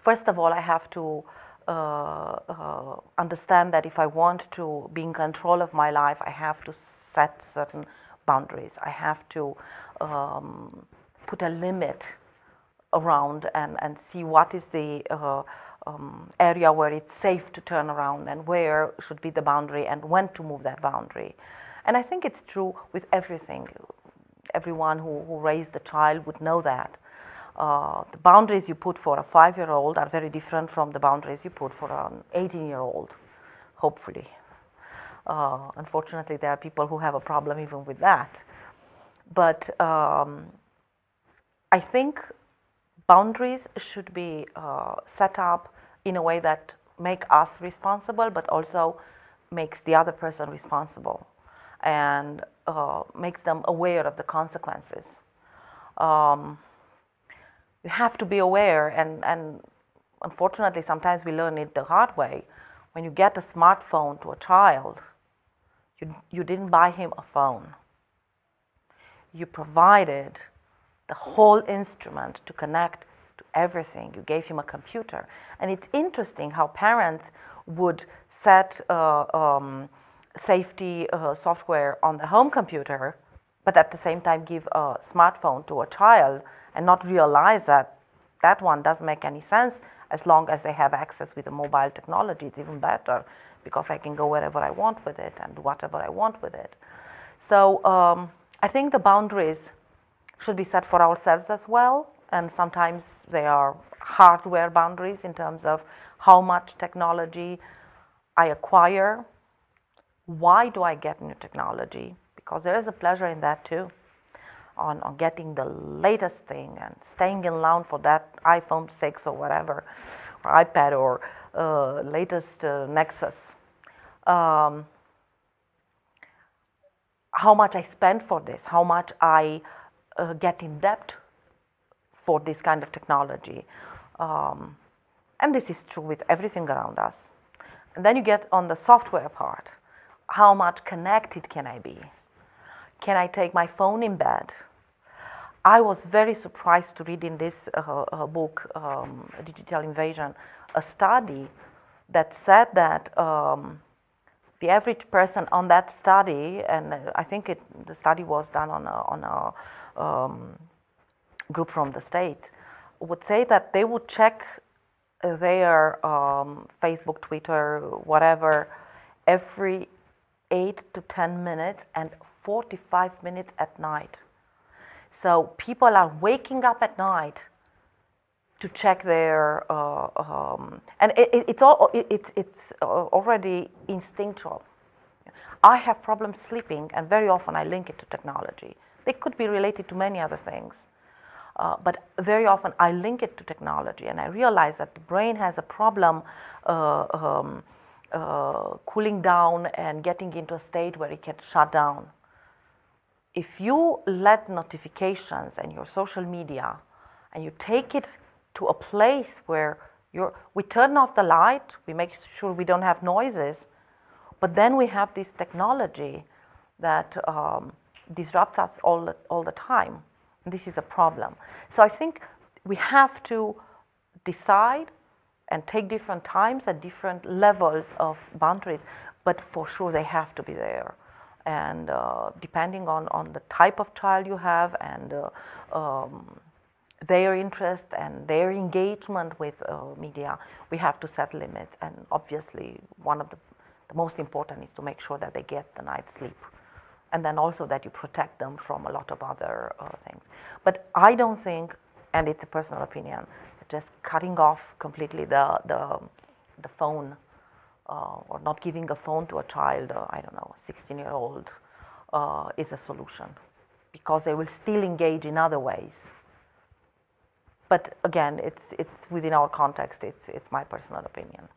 first of all, I have to understand that if I want to be in control of my life, I have to set certain boundaries. I have to put a limit around and see what is the area where it's safe to turn around and where should be the boundary and when to move that boundary. And I think it's true with everything. Everyone who raised a child would know that. The boundaries you put for a 5-year-old are very different from the boundaries you put for an 18-year-old, hopefully. Unfortunately, there are people who have a problem even with that. But I think boundaries should be set up in a way that make us responsible, but also makes the other person responsible and makes them aware of the consequences. You have to be aware, and unfortunately sometimes we learn it the hard way. When you get a smartphone to a child, you didn't buy him a phone. You provided the whole instrument to connect to everything. You gave him a computer. And it's interesting how parents would set safety software on the home computer, but at the same time give a smartphone to a child and not realize that that one doesn't make any sense. As long as they have access with the mobile technology, it's even better because I can go wherever I want with it and do whatever I want with it. So I think the boundaries should be set for ourselves as well, and sometimes they are hardware boundaries in terms of how much technology I acquire. Why do I get new technology? Because there is a pleasure in that too, on getting the latest thing and staying in line for that iPhone 6 or whatever, or iPad or latest Nexus. How much I spend for this, how much I get in debt for this kind of technology. And this is true with everything around us. And then you get on the software part. How much connected can I be? Can I take my phone in bed? I was very surprised to read in this book, Digital Invasion, a study that said that the average person on that study, and I think the study was done on a group from the States, would say that they would check their Facebook, Twitter, whatever, every 8 to 10 minutes and 45 minutes at night. So people are waking up at night to check their, and it's already instinctual. I have problems sleeping, and very often I link it to technology. They could be related to many other things, but very often I link it to technology, and I realize that the brain has a problem cooling down and getting into a state where it can shut down. If you let notifications and your social media, and you take it to a place where we turn off the light, we make sure we don't have noises, but then we have this technology that disrupts us all the time. And this is a problem. So I think we have to decide and take different times at different levels of boundaries, but for sure they have to be there. And depending on the type of child you have and their interest and their engagement with media, we have to set limits. And obviously, one of the most important is to make sure that they get the night's sleep. And then also that you protect them from a lot of other things. But I don't think, and it's a personal opinion, just cutting off completely the phone or not giving a phone to a child, I don't know, a 16-year-old, is a solution, because they will still engage in other ways. But again, it's within our context. It's my personal opinion.